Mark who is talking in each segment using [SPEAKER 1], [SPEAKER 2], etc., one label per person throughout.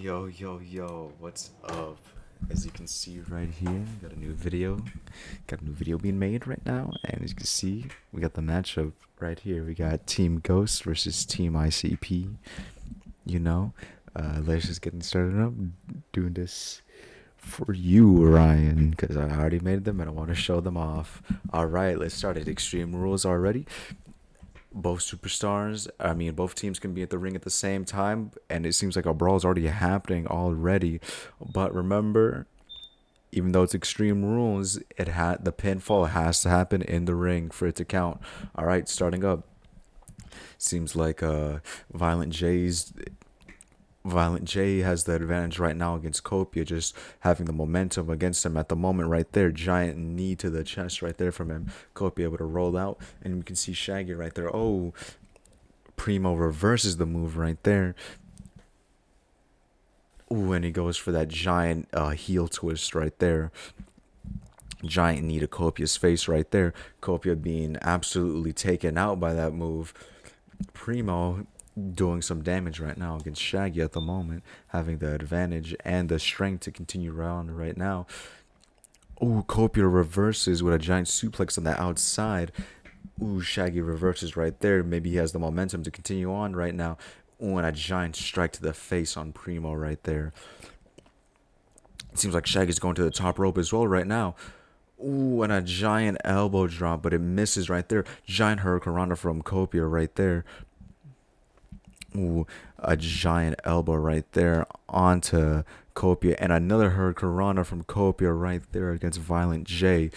[SPEAKER 1] Yo, what's up? As you can see right here, got a new video. Got a new video being made right now, and as you can see, we got the matchup right here. We got Team Ghost versus Team ICP. You know, let's just get started up doing this for you, Ryan, because I already made them and I want to show them off. All right, let's start it. Extreme rules already. Both superstars, I mean, both teams can be at the ring at the same time, and it seems like a brawl is already happening already. But remember, even though it's extreme rules, the pinfall has to happen in the ring for it to count. All right, starting up. Seems like Violent J's Violent J has the advantage right now against Copia, just having the momentum against him at the moment right there. Giant knee to the chest right there from him. Copia able to roll out, and you can see Shaggy right there. Oh, Primo reverses the move right there. Ooh, and he goes for that giant heel twist right there. Giant knee to Copia's face right there. Copia being absolutely taken out by that move. Primo doing some damage right now against Shaggy at the moment, having the advantage and the strength to continue around right now. Ooh, Copia reverses with a giant suplex on the outside. Ooh, Shaggy reverses right there. Maybe he has the momentum to continue on right now. Ooh, and a giant strike to the face on Primo right there. It seems like Shaggy's going to the top rope as well right now. Ooh, and a giant elbow drop, but it misses right there. Giant Hurricanrana from Copia right there. Ooh, a giant elbow right there onto Copia, and another Hurricanrana from Copia right there against Violent J.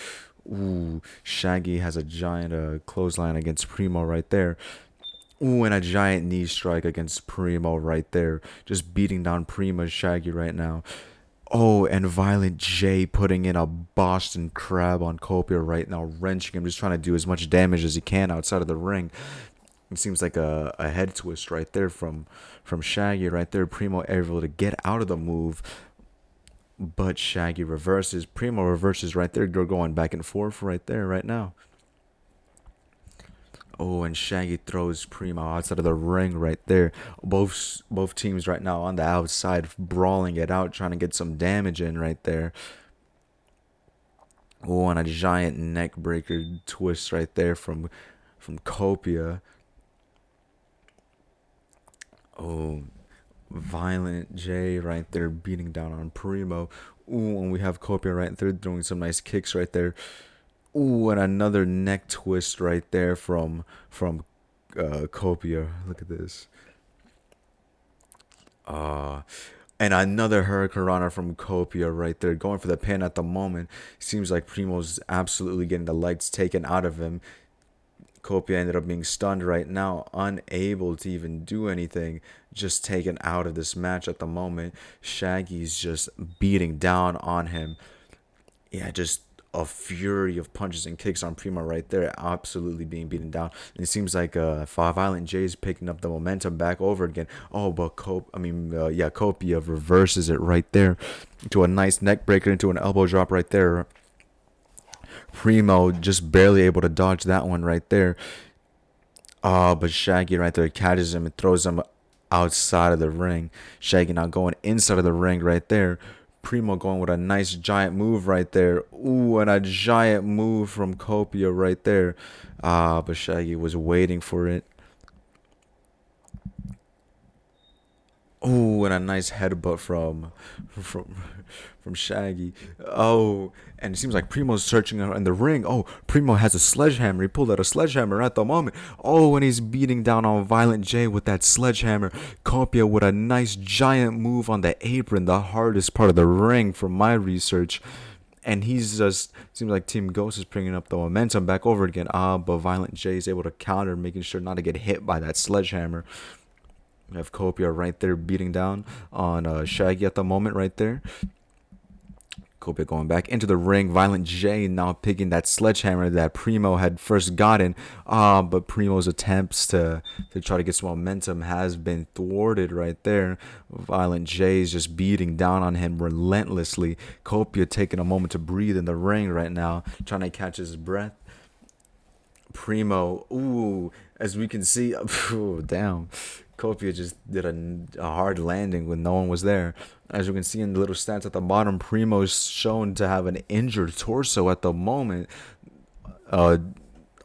[SPEAKER 1] Ooh, Shaggy has a giant clothesline against Primo right there. Ooh, and a giant knee strike against Primo right there. Just beating down Primo Shaggy right now. Oh, and Violent J putting in a Boston Crab on Copia right now, wrenching him, just trying to do as much damage as he can outside of the ring. It seems like a head twist right there from Shaggy right there. Primo able to get out of the move, but Shaggy reverses. Primo reverses right there. They're going back and forth right there right now. Oh, and Shaggy throws Primo outside of the ring right there. Both teams right now on the outside brawling it out, trying to get some damage in right there. Oh, and a giant neck breaker twist right there from Copia. Oh, Violent J right there beating down on Primo. Ooh, and we have Copia right there throwing some nice kicks right there. Ooh, and another neck twist right there from Copia. Look at this. And another Hurricanrana from Copia right there, going for the pin at the moment. Seems like Primo's absolutely getting the lights taken out of him. Copia ended up being stunned right now, unable to even do anything, just taken out of this match at the moment. Shaggy's just beating down on him. Yeah, just a fury of punches and kicks on Primo right there, absolutely being beaten down. And it seems like Violent J is picking up the momentum back over again. Oh, but Copia reverses it right there into a nice neck breaker, into an elbow drop right there. Primo just barely able to dodge that one right there. But Shaggy right there catches him and throws him outside of the ring. Shaggy now going inside of the ring right there. Primo going with a nice giant move right there. Ooh, and a giant move from Copia right there. But Shaggy was waiting for it. Oh, and a nice headbutt from from Shaggy. Oh, and it seems like Primo's searching in the ring. Oh, Primo has a sledgehammer. He pulled out a sledgehammer at the moment. Oh, and he's beating down on Violent J with that sledgehammer. Copia with a nice giant move on the apron, the hardest part of the ring from my research. And he's just, seems like Team Ghost is bringing up the momentum back over again. But Violent J is able to counter, making sure not to get hit by that sledgehammer. We have Copia right there beating down on Shaggy at the moment right there. Copia going back into the ring. Violent J now picking that sledgehammer that Primo had first gotten. But Primo's attempts to try to get some momentum has been thwarted right there. Violent J is just beating down on him relentlessly. Copia taking a moment to breathe in the ring right now, trying to catch his breath. Primo, ooh, as we can see, ooh, damn. Kopia just did a hard landing when no one was there. As you can see in the little stats at the bottom, Primo's shown to have an injured torso at the moment. Uh,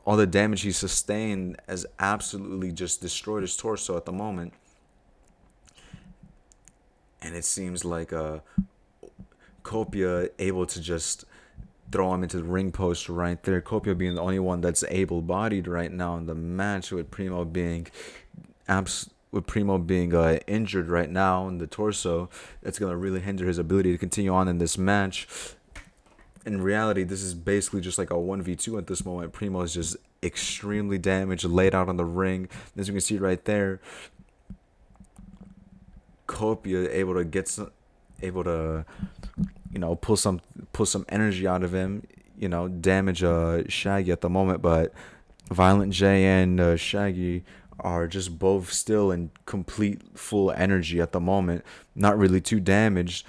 [SPEAKER 1] all the damage he sustained has absolutely just destroyed his torso at the moment. And it seems like Kopia able to just throw him into the ring post right there. Kopia being the only one that's able-bodied right now in the match, with Primo being injured right now in the torso. That's gonna really hinder his ability to continue on in this match. In reality, this is basically just like a 1v2 at this moment. Primo is just extremely damaged, laid out on the ring. As you can see right there, Kopia able to pull some energy out of him, damage Shaggy at the moment. But Violent J and Shaggy are just both still in complete full energy at the moment, not really too damaged.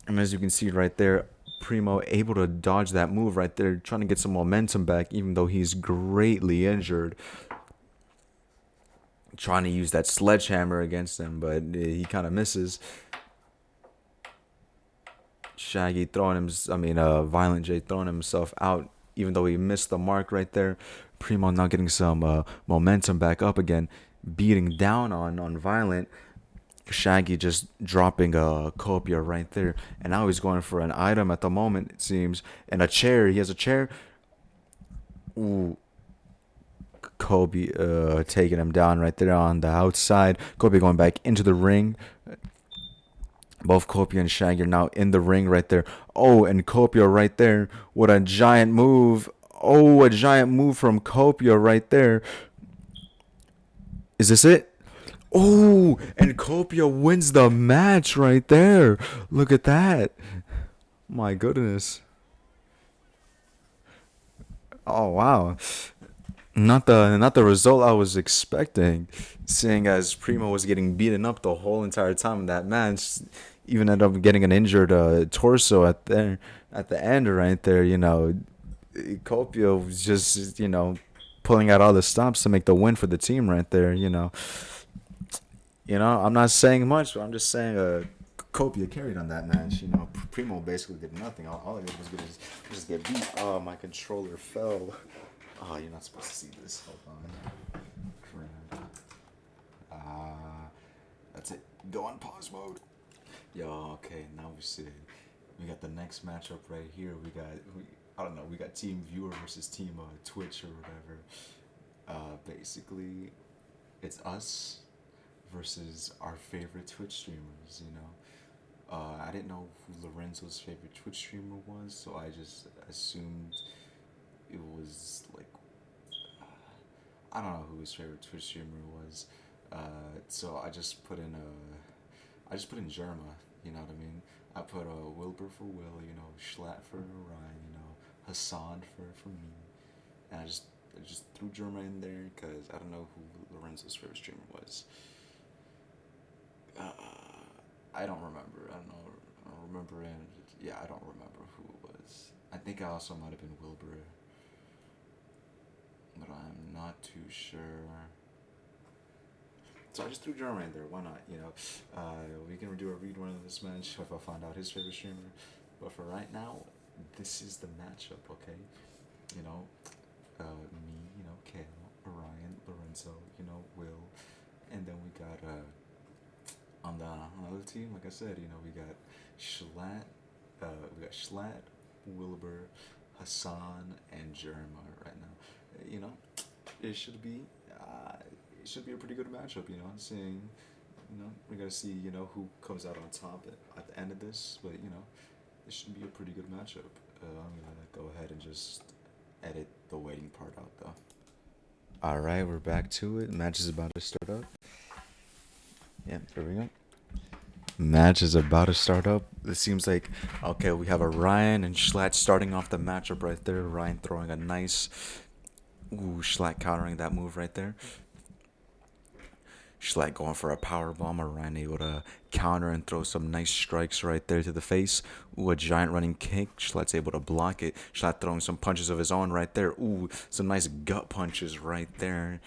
[SPEAKER 1] And as you can see right there, Primo able to dodge that move right there, trying to get some momentum back, even though he's greatly injured. Trying to use that sledgehammer against him, but he kind of misses. Shaggy Violent J throwing himself out, even though he missed the mark right there. Primo now getting some momentum back up again, beating down on Violent. Shaggy just dropping a Kopia right there, and now he's going for an item at the moment, it seems, and a chair. He has a chair. Ooh, Kobe taking him down right there on the outside. Kobe going back into the ring. Both Kopia and Shaggy are now in the ring right there. Oh, and Kopia right there. What a giant move. Oh, a giant move from Kopia right there. Is this it? Oh, and Kopia wins the match right there. Look at that. My goodness. Oh, wow. Not the result I was expecting, seeing as Primo was getting beaten up the whole entire time in that match. Even ended up getting an injured torso at the end right there. Kopia was just pulling out all the stops to make the win for the team right there. I'm not saying much, but I'm just saying Kopia carried on that match. Primo basically did nothing. All he did was just get beat. Oh, my controller fell. Oh, you're not supposed to see this. Hold on. That's it. Go on pause mode. Yo, okay, now we see. We got the next matchup right here. We got Team Viewer versus Team Twitch or whatever. Basically, it's us versus our favorite Twitch streamers, I didn't know who Lorenzo's favorite Twitch streamer was, so I just assumed it was like, I don't know who his favorite Twitch streamer was. So I just put in Germa, you know what I mean? I put Wilbur for Will, Schlatt for Ryan, Hassan for me, and I just threw Germa in there because I don't know who Lorenzo's favorite streamer was. I don't remember. I don't remember. Yeah, I don't remember who it was. I think I also might have been Wilbur, but I'm not too sure. So I just threw Jeremy in there. Why not? We can do a read one of this match if I find out his favorite streamer. But for right now, this is the matchup. Okay, me, Kale, Orion, Lorenzo, Will, and then we got on the other team, like I said, we got Schlatt, Wilbur, Hassan, and Jeremiah right now. It should be a pretty good matchup. Seeing, we gotta see, who comes out on top at the end of this, but it should be a pretty good matchup. I'm gonna go ahead and just edit the waiting part out though. All right, we're back to it. Match is about to start up. Yeah, there we go. Match is about to start up. It seems like, okay, we have a Ryan and Schlatt starting off the matchup right there. Ryan throwing a nice, Schlatt countering that move right there. Schlatt going for a power bomb. Ryan able to counter and throw some nice strikes right there to the face. A giant running kick. Schlatt's able to block it. Schlatt throwing some punches of his own right there. Some nice gut punches right there.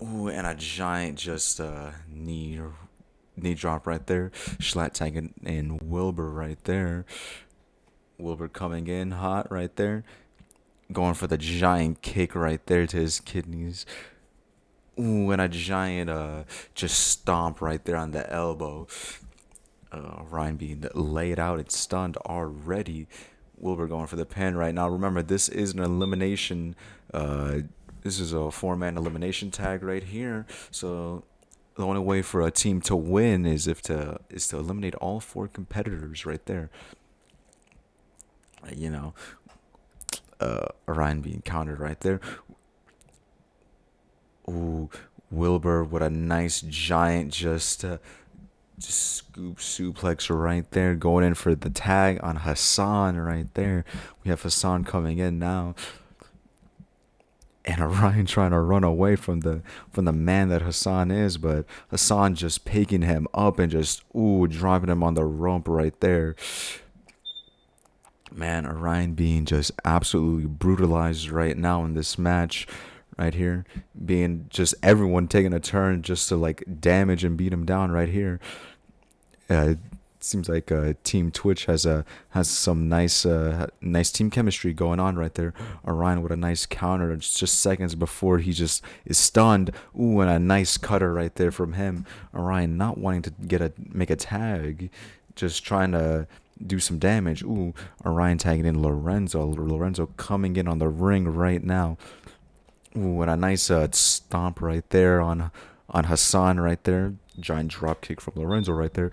[SPEAKER 1] Ooh, and a giant just knee drop right there. Schlatt tagging in Wilbur right there. Wilbur coming in hot right there. Going for the giant kick right there to his kidneys. Ooh, and a giant just stomp right there on the elbow. Ryan being laid out, it's stunned already. Wilbur going for the pin right now. Remember, this is an elimination. This is a four-man elimination tag right here. So the only way for a team to win is to eliminate all four competitors right there. You know, Ryan being countered right there. Ooh, Wilbur with a nice giant just scoop suplex right there, going in for the tag on Hassan right there. We have Hassan coming in now, and Orion trying to run away from the man that Hassan is, but Hassan just picking him up and just dropping him on the rope right there. Man, Orion being just absolutely brutalized right now in this match right here, being just everyone taking a turn just to like damage and beat him down right here. It seems like Team Twitch has some nice team chemistry going on right there. Orion with a nice counter just seconds before he just is stunned. Ooh, and a nice cutter right there from him. Orion not wanting to make a tag, just trying to do some damage. Ooh, Orion tagging in Lorenzo. Lorenzo coming in on the ring right now. Ooh, and a nice stomp right there on Hassan right there. Giant drop kick from Lorenzo right there.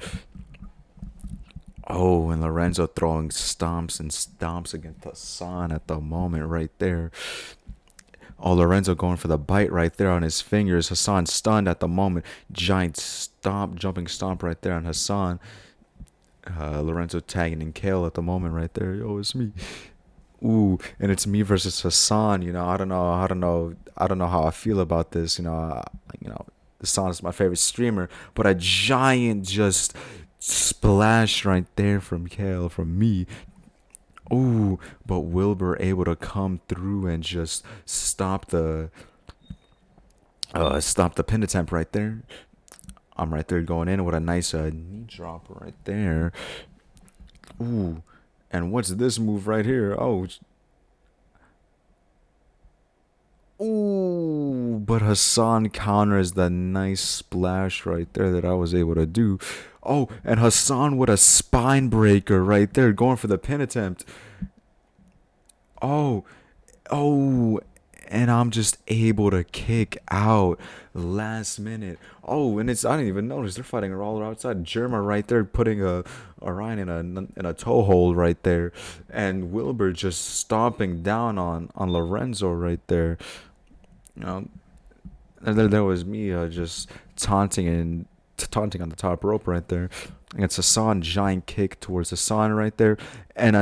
[SPEAKER 1] Oh, and Lorenzo throwing stomps and stomps against Hassan at the moment right there. Oh, Lorenzo going for the bite right there on his fingers. Hassan stunned at the moment. Giant stomp, jumping stomp right there on Hassan. Lorenzo tagging in Kale at the moment right there. Yo, it's me. Ooh, and it's me versus Hassan. I don't know how I feel about this. Hassan is my favorite streamer, but a giant just splash right there from Kale from me. Ooh, but Wilbur able to come through and just stop the pin attempt right there. I'm right there going in with a nice knee drop right there. Ooh, and what's this move right here? Oh, ooh, but Hassan counters the nice splash right there that I was able to do. Oh, and Hassan with a spine breaker right there, going for the pin attempt. Oh, oh, and I'm just able to kick out last minute. Oh, and I didn't even notice they're fighting all outside. Germa right there putting a Orion in a toe hold right there, and Wilbur just stomping down on Lorenzo right there. You know, and then there was me just taunting on the top rope right there. And it's Hassan giant kick towards Hassan right there, and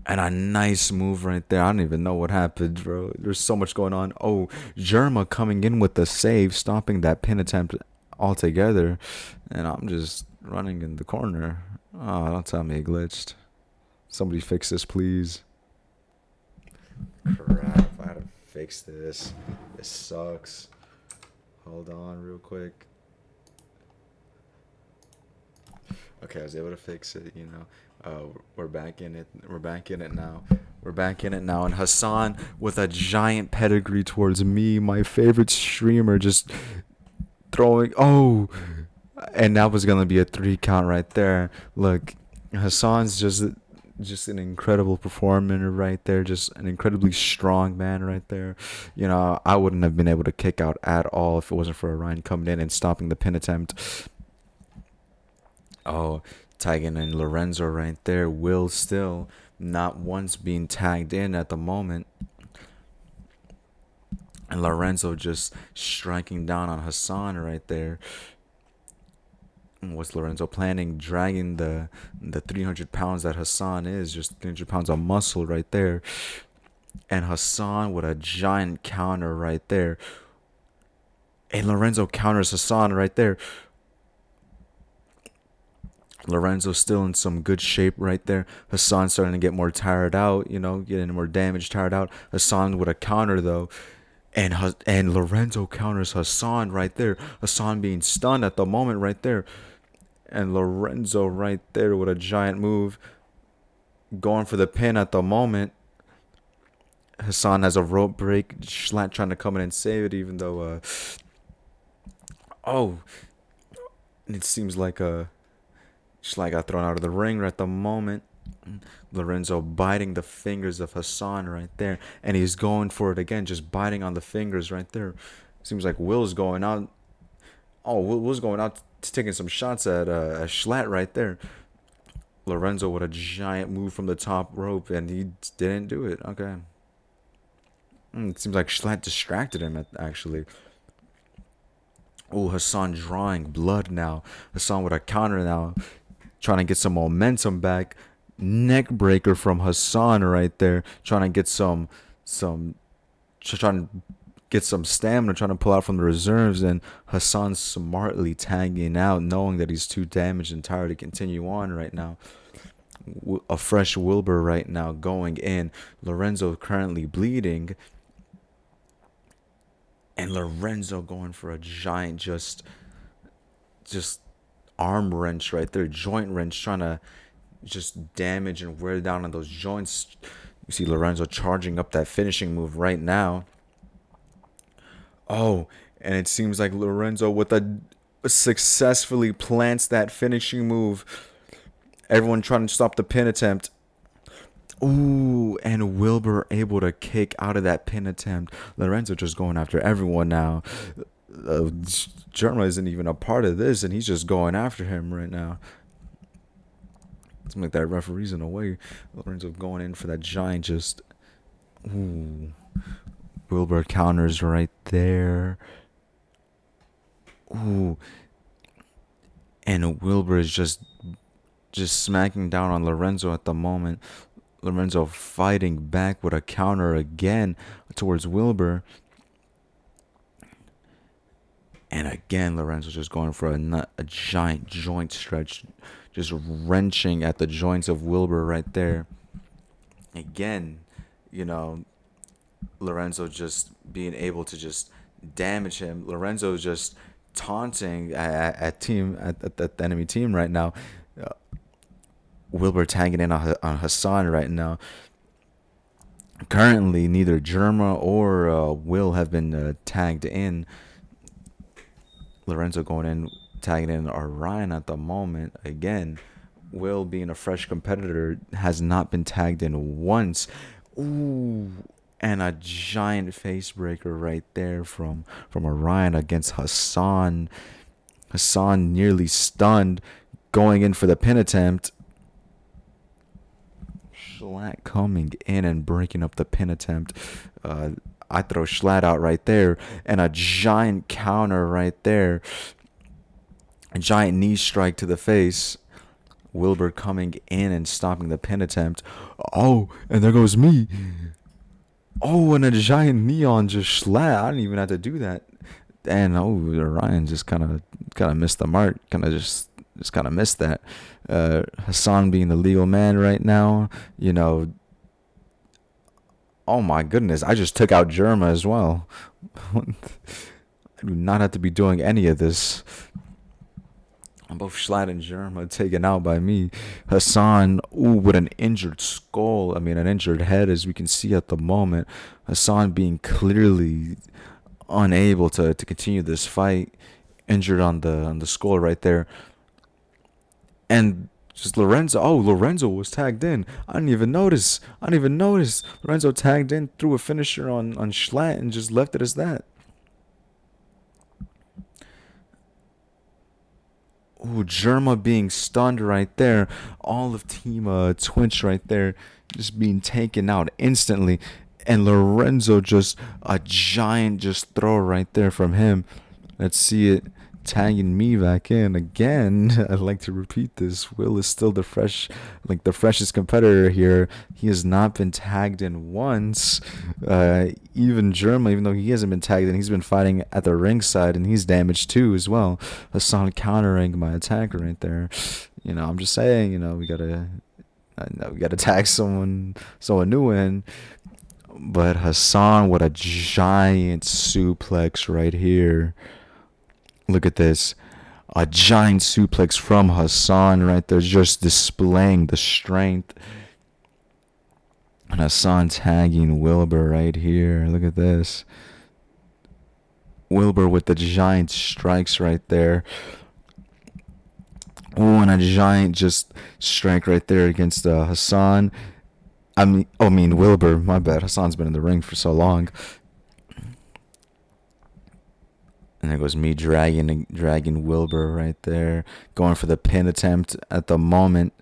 [SPEAKER 1] a nice move right there. I don't even know what happened, bro. There's so much going on. Oh, Germa coming in with the save, stopping that pin attempt altogether, and I'm just running in the corner. Oh, don't tell me it glitched. Somebody fix this, please. Crap, I had to fix this. This sucks. Hold on real quick. Okay, I was able to fix it. We're back in it. We're back in it now. We're back in it now. And Hassan with a giant pedigree towards me, my favorite streamer, just throwing. Oh, and that was gonna be a 3 count right there. Look, Hassan's just an incredible performer right there, just an incredibly strong man right there. I wouldn't have been able to kick out at all if it wasn't for Orion coming in and stopping the pin attempt. Oh, tagging in Lorenzo right there. Will still not once being tagged in at the moment. And Lorenzo just striking down on Hassan right there. What's Lorenzo planning? Dragging the 300 pounds that Hassan is, just 300 pounds of muscle right there. And Hassan with a giant counter right there. And Lorenzo counters Hassan right there. Lorenzo still in some good shape right there. Hassan starting to get more tired out, getting more damage, tired out. Hassan with a counter though. And Lorenzo counters Hassan right there. Hassan being stunned at the moment right there. And Lorenzo right there with a giant move, going for the pin at the moment. Hassan has a rope break. Schlatt trying to come in and save it, even though, oh, it seems like Schlatt got thrown out of the ring right at the moment. Lorenzo biting the fingers of Hassan right there, and he's going for it again, just biting on the fingers right there. Seems like Will's going out. Oh, Will's going out, taking some shots at Schlatt right there. Lorenzo with a giant move from the top rope, and he didn't do it. Okay. It seems like Schlatt distracted him, actually. Oh, Hassan drawing blood now. Hassan with a counter now, trying to get some momentum back. Neck breaker from Hassan right there, trying to get trying to get some stamina, trying to pull out from the reserves, and Hassan smartly tagging out, knowing that he's too damaged and tired to continue on right now. A fresh Wilbur right now going in. Lorenzo currently bleeding, and Lorenzo going for a giant just arm wrench right there, joint wrench, trying to just damage and wear down on those joints. You see Lorenzo charging up that finishing move right now. Oh, and it seems like Lorenzo with a successfully plants that finishing move. Everyone trying to stop the pin attempt. Ooh, and Wilbur able to kick out of that pin attempt. Lorenzo just going after everyone now. Germa isn't even a part of this, and he's just going after him right now. It's like that referee's in a way. Lorenzo going in for that giant just. Ooh. Wilbur counters right there. Ooh. And Wilbur is just smacking down on Lorenzo at the moment. Lorenzo fighting back with a counter again towards Wilbur. And again, Lorenzo just going for a giant joint stretch, just wrenching at the joints of Wilbur right there. Again, Lorenzo just being able to just damage him. Lorenzo just taunting at the enemy team right now. Wilbur tagging in on Hassan right now. Currently, neither Germa or Will have been tagged in. Lorenzo going in, tagging in Orion at the moment. Again, Will being a fresh competitor has not been tagged in once. Ooh, and a giant face breaker right there from Orion against Hassan. Hassan nearly stunned, going in for the pin attempt. Schlatt coming in and breaking up the pin attempt. I throw Schlatt out right there, and a giant counter right there. A giant knee strike to the face. Wilbur coming in and stopping the pin attempt. Oh, and there goes me. Oh, and a giant knee on just Schlatt. I didn't even have to do that. And Ryan just kind of missed the mark. Just kind of missed that. Hassan being the legal man right now. Oh my goodness, I just took out Germa as well. I do not have to be doing any of this. Both Schlatt and Germa taken out by me. Hassan, with an injured skull. An injured head, as we can see at the moment. Hassan being clearly unable to continue this fight. Injured on the skull right there. And just Lorenzo. Oh, Lorenzo was tagged in. I didn't even notice. Lorenzo tagged in, threw a finisher on Schlatt, and just left it as that. Ooh, Germa being stunned right there. All of Team Twitch right there just being taken out instantly. And Lorenzo just a giant just throw right there from him. Let's see it. Tagging me back in again. I'd like to repeat this. Will is still the freshest competitor here. He has not been tagged in once. Even Germa, even though he hasn't been tagged in, he's been fighting at the ringside, and he's damaged too as well. Hassan countering my attack right there. I'm just saying. We gotta tag someone new in. But Hassan with a giant suplex right here. Look at this. A giant suplex from Hassan right there, just displaying the strength. And Hassan tagging Wilbur right here. Look at this. Wilbur with the giant strikes right there. Oh, and a giant just strike right there against Hassan. I mean Wilbur. My bad. Hassan's been in the ring for so long. And there goes me dragging Wilbur right there, going for the pin attempt at the moment.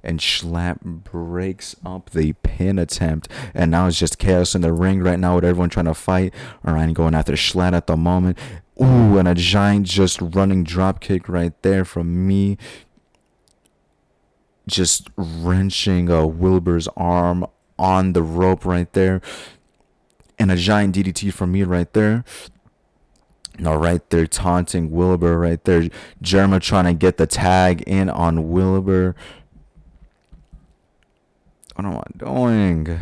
[SPEAKER 1] And Schlapp breaks up the pin attempt. And now it's just chaos in the ring right now with everyone trying to fight. Orion going after Schlatt at the moment. Ooh, and a giant just running drop kick right there from me. Just wrenching Wilbur's arm on the rope right there. And a giant DDT from me right there. No, right there, taunting Wilbur right there. Jerma trying to get the tag in on Wilbur. What am I doing?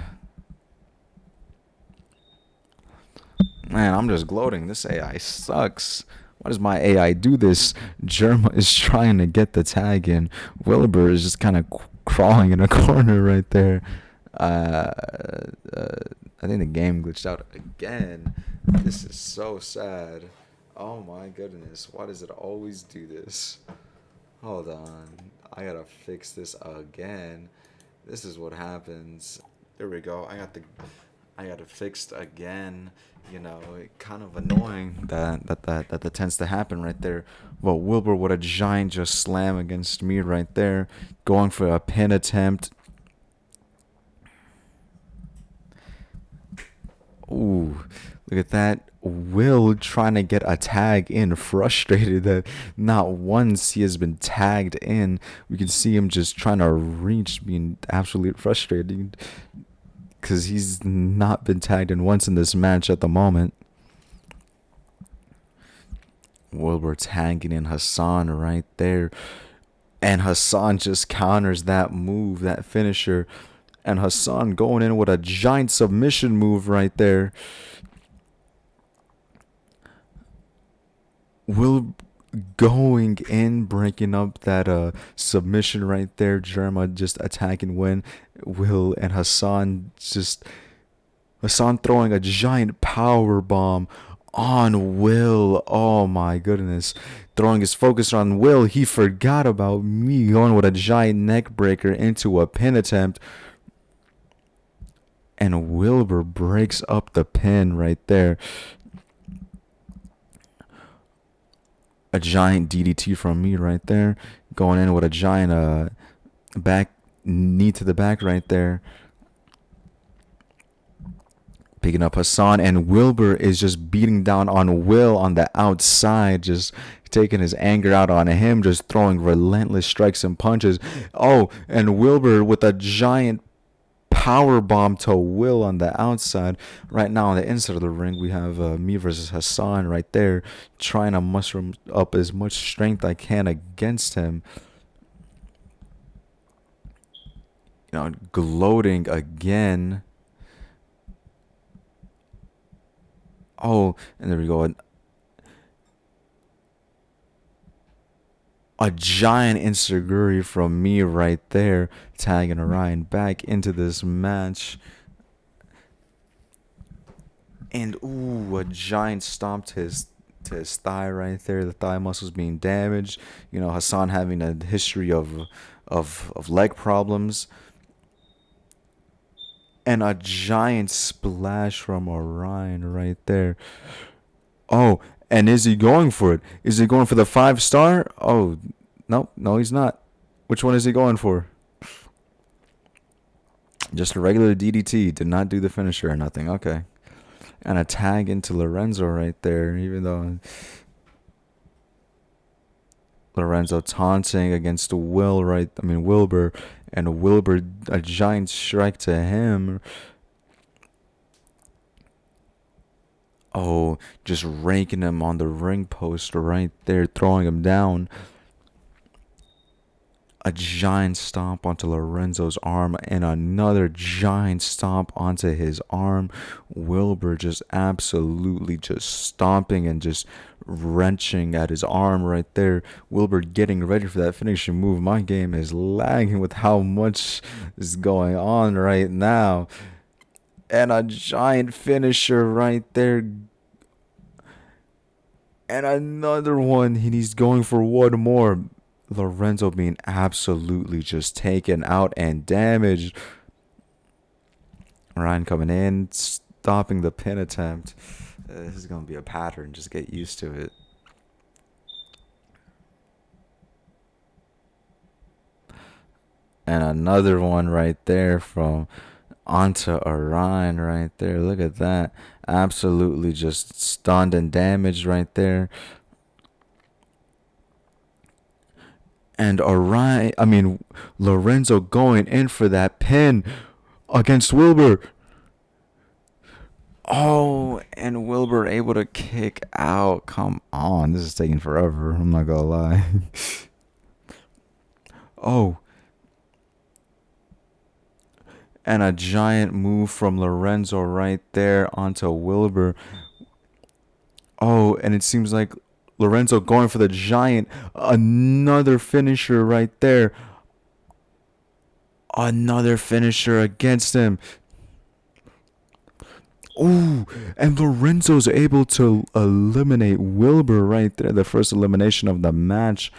[SPEAKER 1] Man, I'm just gloating. This AI sucks. Why does my AI do this? Jerma is trying to get the tag in. Wilbur is just kind of crawling in a corner right there. Uh, I think the game glitched out again. This is so sad. Oh my goodness. Why does it always do this? Hold on. I gotta fix this again. This is what happens. There we go. I got it fixed again. You know, kind of annoying that tends to happen right there. Well, Wilbur with a giant just slam against me right there, going for a pin attempt. Ooh, look at that. Will trying to get a tag in, frustrated that not once he has been tagged in. We can see him just trying to reach, being absolutely frustrated because he's not been tagged in once in this match at the moment. Wilbur tagging in Hassan right there. And Hassan just counters that move, that finisher. And Hassan going in with a giant submission move right there. Will going in, breaking up that submission right there. Jerma just attacking Win. Will and Hassan throwing a giant power bomb on Will. Oh my goodness. Throwing his focus on Will. He forgot about me, going with a giant neck breaker into a pin attempt. And Wilbur breaks up the pin right there. A giant DDT from me right there. Going in with a giant back knee to the back right there. Picking up Hassan, and Wilbur is just beating down on Will on the outside, just taking his anger out on him, just throwing relentless strikes and punches. Oh, and Wilbur with a giant power bomb to Will on the outside. Right now on the inside of the ring, we have me versus Hassan right there, trying to muster up as much strength I can against him. You know, gloating again. Oh, and there we go. A giant insecurity from me right there, tagging Orion back into this match. And ooh, a giant stomp to his thigh right there. The thigh muscles being damaged. You know, Hassan having a history of leg problems. And a giant splash from Orion right there. Oh, and is he going for it? Is he going for the 5-star? Oh, no, he's not. Which one is he going for? Just a regular DDT. Did not do the finisher or nothing. Okay. And a tag into Lorenzo right there, even though Lorenzo taunting against Wilbur, and Wilbur a giant strike to him. Oh, just raking him on the ring post right there, throwing him down. A giant stomp onto Lorenzo's arm and another giant stomp onto his arm. Wilbur just absolutely just stomping and just wrenching at his arm right there. Wilbur getting ready for that finishing move. My game is lagging with how much is going on right now. And a giant finisher right there. And another one. And he's going for one more. Lorenzo being absolutely just taken out and damaged. Ryan coming in, stopping the pin attempt. This is going to be a pattern. Just get used to it. And another one right there from onto Orion right there. Look at that. Absolutely just stunned and damaged right there. And Lorenzo going in for that pin against Wilbur. Oh, and Wilbur able to kick out. Come on, this is taking forever. I'm not gonna lie. Oh, and a giant move from Lorenzo right there onto Wilbur. Oh, and it seems like Lorenzo going for the giant. Another finisher right there. Another finisher against him. Ooh, and Lorenzo's able to eliminate Wilbur right there. The first elimination of the match.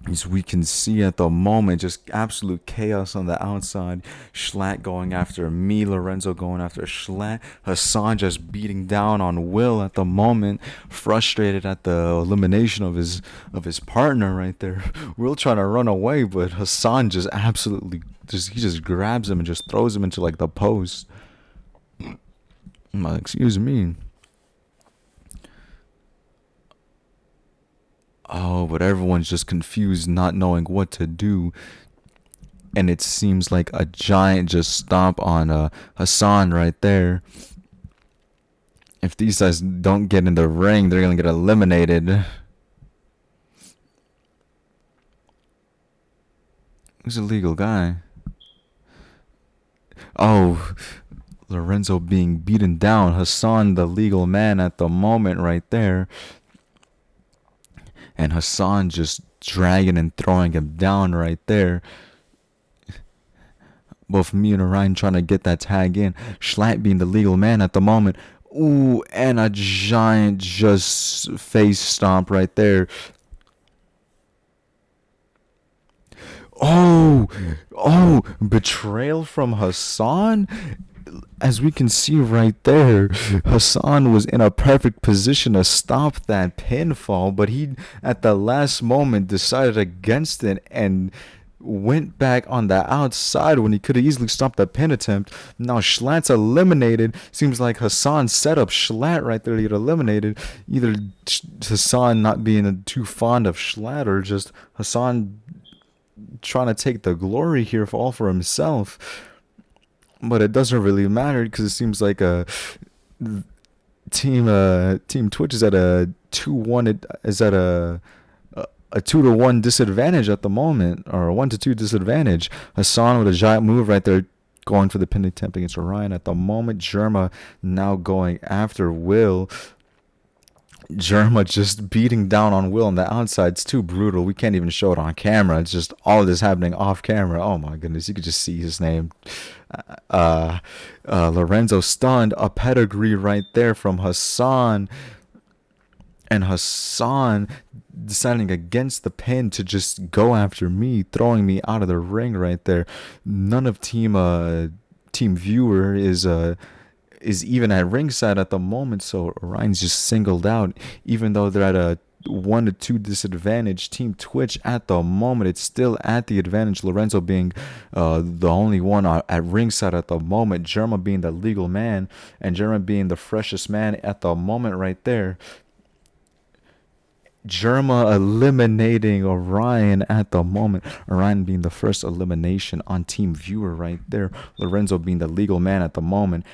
[SPEAKER 1] As we can see at the moment, just absolute chaos on the outside. Schlatt going after me, Lorenzo going after Schlatt. Hassan just beating down on Will at the moment, frustrated at the elimination of his partner right there. Will trying to run away, but Hassan just absolutely he just grabs him and just throws him into like the post. Excuse me. Oh, but everyone's just confused, not knowing what to do. And it seems like a giant just stomp on Hassan right there. If these guys don't get in the ring, they're going to get eliminated. Who's a legal guy? Oh, Lorenzo being beaten down. Hassan, the legal man at the moment right there. And Hassan just dragging and throwing him down right there. Both me and Orion trying to get that tag in. Schlatt being the legal man at the moment. Ooh, and a giant just face stomp right there. Oh, betrayal from Hassan? As we can see right there, Hassan was in a perfect position to stop that pinfall, but he, at the last moment, decided against it and went back on the outside when he could have easily stopped the pin attempt. Now Schlatt's eliminated. Seems like Hassan set up Schlatt right there to get eliminated. Either Hassan not being too fond of Schlatt or just Hassan trying to take the glory here for himself. But it doesn't really matter because it seems like Team Twitch is at a 2-1. Is at a 2-1 disadvantage at the moment, or a 1-2 disadvantage. Hassan with a giant move right there, going for the pin attempt against Orion at the moment. Germa now going after Will. Germa just beating down on Will on the outside. It's too brutal. We can't even show it on camera. It's just all of this happening off camera. Oh my goodness, you could just see his name. Lorenzo stunned. A pedigree right there from Hassan. And Hassan deciding against the pin to just go after me, throwing me out of the ring right there. None of Team Viewer is even at ringside at the moment, so Orion's just singled out. Even though they're at a 1-2 disadvantage, Team Twitch at the moment, it's still at the advantage. Lorenzo being the only one at ringside at the moment. Germa being the legal man, and Germa being the freshest man at the moment right there. Germa eliminating Orion at the moment. Orion being the first elimination on Team Viewer right there. Lorenzo being the legal man at the moment.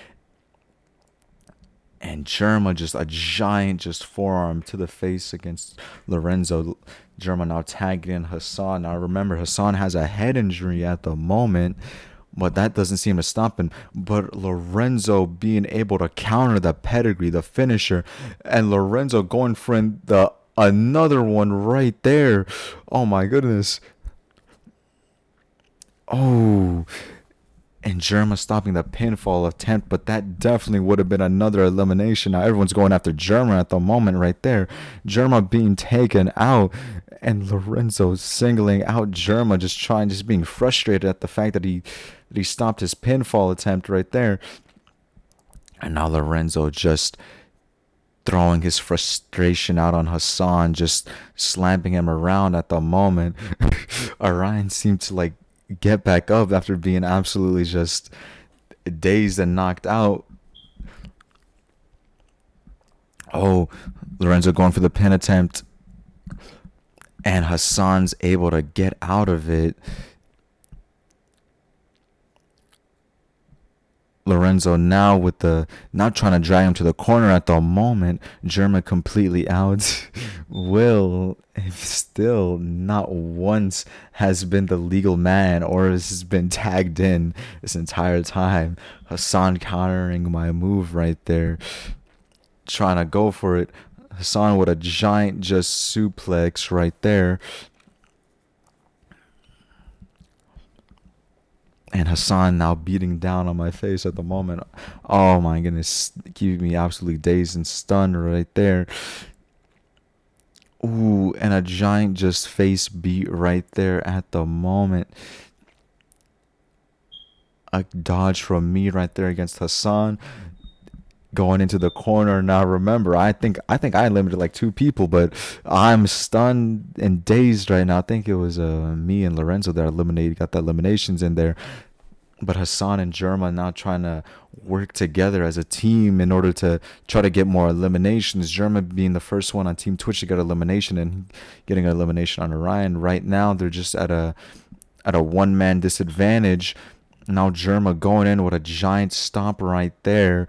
[SPEAKER 1] And And Germa just a giant just forearm to the face against Lorenzo. Germa now tagged in Hassan. Now remember, Hassan has a head injury at the moment, but that doesn't seem to stop him. But Lorenzo being able to counter the pedigree, the finisher, and Lorenzo going for the another one right there. Oh my goodness. Oh, and Germa stopping the pinfall attempt, but that definitely would have been another elimination. Now everyone's going after Germa at the moment right there. Germa being taken out, and Lorenzo singling out Germa, just being frustrated at the fact that he stopped his pinfall attempt right there. And now Lorenzo just throwing his frustration out on Hassan, just slapping him around at the moment. Orion seemed to like get back up after being absolutely just dazed and knocked out. Oh, Lorenzo going for the pin attempt, and Hassan's able to get out of it. Lorenzo now with the not trying to drag him to the corner at the moment. German completely out. Will still not once has been the legal man or has been tagged in this entire time. Hassan countering my move right there, trying to go for it. Hassan with a giant just suplex right there. And Hassan now beating down on my face at the moment. Oh my goodness. Keeping me absolutely dazed and stunned right there. Ooh, and a giant just face beat right there at the moment. A dodge from me right there against Hassan. Going into the corner. Now remember, I think I eliminated like 2 people, but I'm stunned and dazed right now. I think it was me and Lorenzo that got the eliminations in there. But Hassan and Germa now trying to work together as a team in order to try to get more eliminations. Germa being the first one on Team Twitch to get elimination and getting an elimination on Orion. Right now they're just at a 1-man disadvantage. Now Germa going in with a giant stomp right there.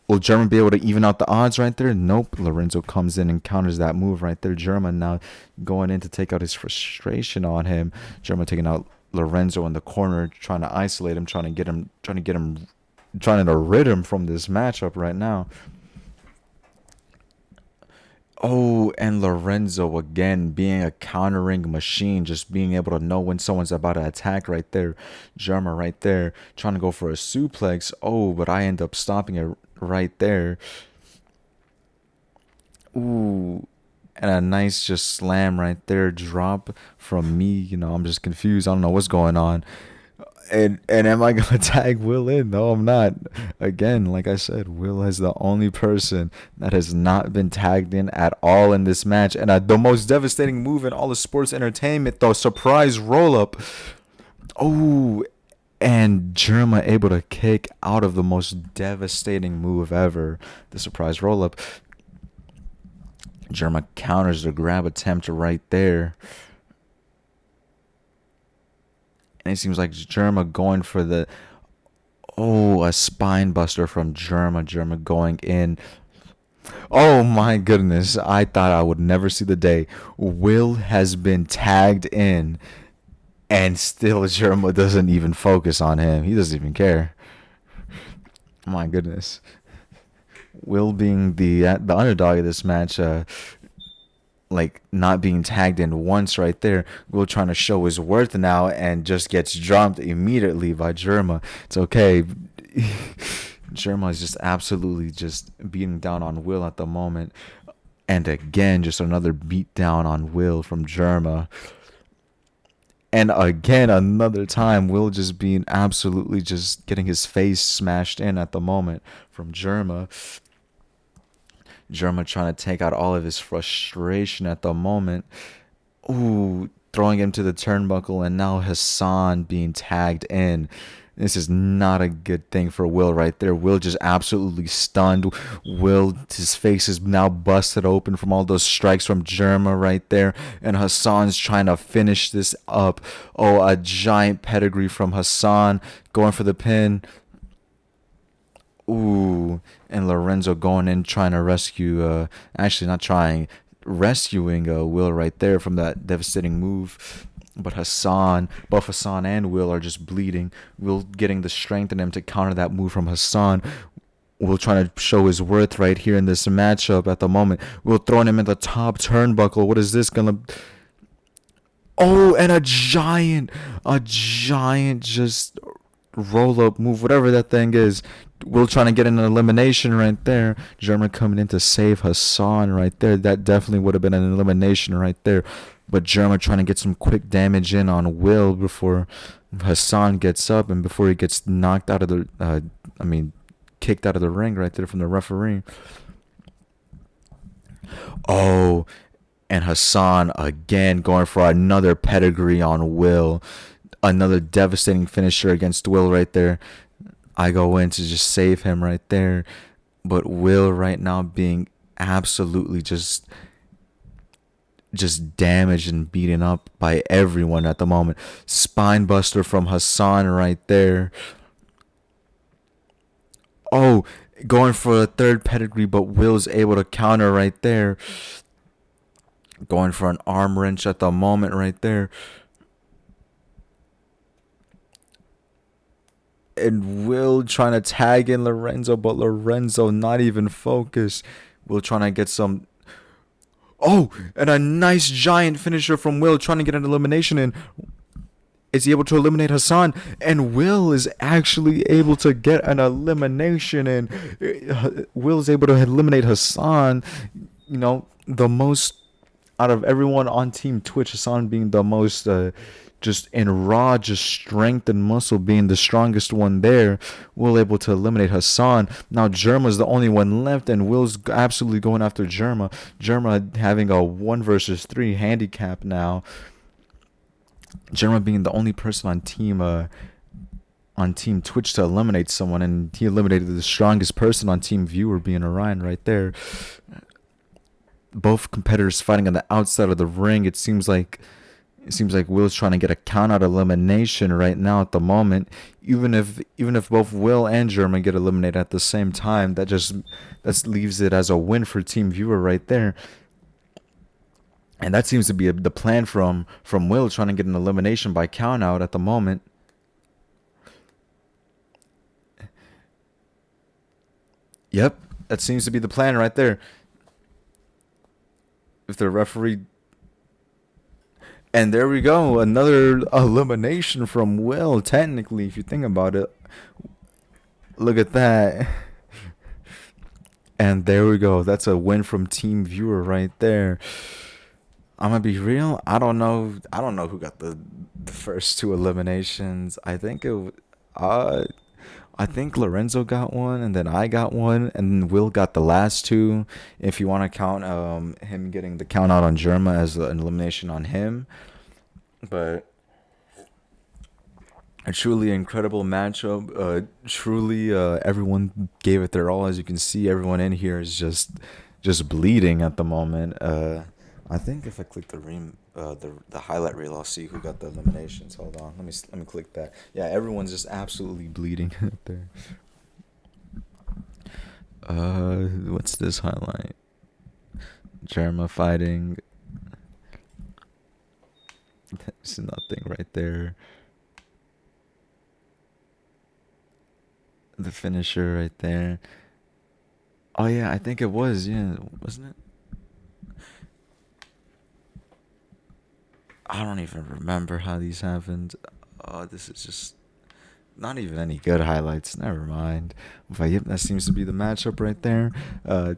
[SPEAKER 1] Will Germa be able to even out the odds right there? Nope. Lorenzo comes in and counters that move right there. Germa now going in to take out his frustration on him. Germa taking out Lorenzo in the corner, trying to isolate him, trying to rid him from this matchup right now. Oh, and Lorenzo again being a countering machine, just being able to know when someone's about to attack right there. Germa right there trying to go for a suplex. Oh, but I end up stopping it right there. Ooh, and a nice just slam right there, drop from me. You know, I'm just confused. I don't know what's going on. And am I gonna tag Will in? No, I'm not. Again, like I said, Will is the only person that has not been tagged in at all in this match. And the most devastating move in all of sports entertainment, the surprise roll up. Oh, and Germa able to kick out of the most devastating move ever, the surprise roll up. Germa counters the grab attempt right there. And it seems like Germa going for the... Oh, a spine buster from Germa. Germa going in. Oh my goodness. I thought I would never see the day. Will has been tagged in. And still Germa doesn't even focus on him. He doesn't even care. My goodness. Will being the underdog of this match, like not being tagged in once right there. Will trying to show his worth now and just gets dropped immediately by Germa. It's okay. Germa is just absolutely just beating down on Will at the moment. And again, just another beat down on Will from Germa. And again, another time, Will just being absolutely just getting his face smashed in at the moment from Germa. Germa trying to take out all of his frustration at the moment. Ooh, throwing him to the turnbuckle, and now Hassan being tagged in. This is not a good thing for Will right there. Will just absolutely stunned. Will, his face is now busted open from all those strikes from Germa right there. And Hassan's trying to finish this up. Oh, a giant pedigree from Hassan going for the pin. Ooh, and Lorenzo going in trying to rescue, actually not trying, rescuing Will right there from that devastating move. But both Hassan and Will are just bleeding. Will getting the strength in him to counter that move from Hassan. Will trying to show his worth right here in this matchup at the moment. Will throwing him in the top turnbuckle. What is this gonna? Oh, and a giant just roll up move, whatever that thing is. Will trying to get an elimination right there. German coming in to save Hassan right there. That definitely would have been an elimination right there. But German trying to get some quick damage in on Will before Hassan gets up and before he gets knocked out of the, kicked out of the ring right there from the referee. Oh, and Hassan again going for another pedigree on Will. Another devastating finisher against Will right there. I go in to just save him right there. But Will right now being absolutely just damaged and beaten up by everyone at the moment. Spine buster from Hassan right there. Oh, going for a third pedigree, but Will's able to counter right there. Going for an arm wrench at the moment right there. And Will trying to tag in Lorenzo, but Lorenzo not even focused. Will trying to get some. Oh, and a nice giant finisher from Will trying to get an elimination in. Is he able to eliminate Hassan? And Will is actually able to get an elimination in. Will is able to eliminate Hassan. You know, the most out of everyone on Team Twitch, Hassan being the most just in raw, just strength and muscle being the strongest one there. Will able to eliminate Hassan. Now Jerma's the only one left, and Will's absolutely going after Jerma. Jerma having a 1 versus 3 handicap now. Jerma being the only person on Team Twitch to eliminate someone, and he eliminated the strongest person on Team Viewer being Orion right there. Both competitors fighting on the outside of the ring. It seems like Will's trying to get a count out elimination right now at the moment. Even if both Will and German get eliminated at the same time, that leaves it as a win for Team Viewer right there. And that seems to be the plan from Will, trying to get an elimination by count out at the moment. Yep, that seems to be the plan right there. If the referee. And there we go, another elimination from Will, technically, if you think about it. Look at that. And there we go. That's a win from Team Viewer right there. I'm gonna be real. I don't know. I don't know who got the first two eliminations. Uh, I think Lorenzo got one, and then I got one, and Will got the last two. If you want to count him getting the count out on Germa as an elimination on him, but a truly incredible matchup. Truly, everyone gave it their all. As you can see, everyone in here is just bleeding at the moment. I think if I click the highlight reel, I'll see who got the eliminations. Hold on, let me click that. Yeah, everyone's just absolutely bleeding out there. What's this highlight? Jerma fighting. There's nothing right there. The finisher right there. Oh yeah, I think it was. Yeah, wasn't it? I don't even remember how these happened. Oh, this is just not even any good highlights. Never mind. But yep, that seems to be the matchup right there.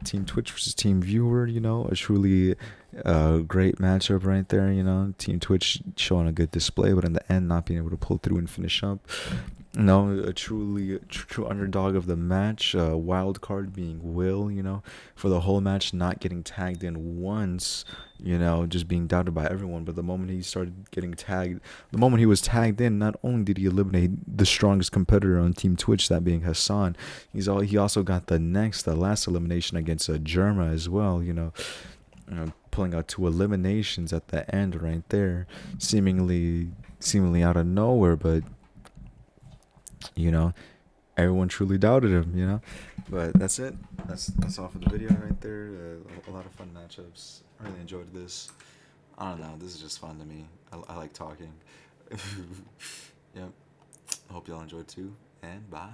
[SPEAKER 1] Team Twitch versus Team Viewer. A truly great matchup right there. Team Twitch showing a good display, but in the end, not being able to pull through and finish up. No, a truly true underdog of the match. Wild card being Will. For the whole match, not getting tagged in once. Just being doubted by everyone. But the moment he started getting tagged, the moment he was tagged in, not only did he eliminate the strongest competitor on Team Twitch, that being Hassan, he also got the last elimination against Germa as well. Pulling out 2 eliminations at the end right there, seemingly out of nowhere, but you know everyone truly doubted him, you know. But that's it. That's all for the video right there. A lot of fun matchups. I really enjoyed this. I don't know. This is just fun to me. I like talking. Yep. Hope y'all enjoyed too. And bye.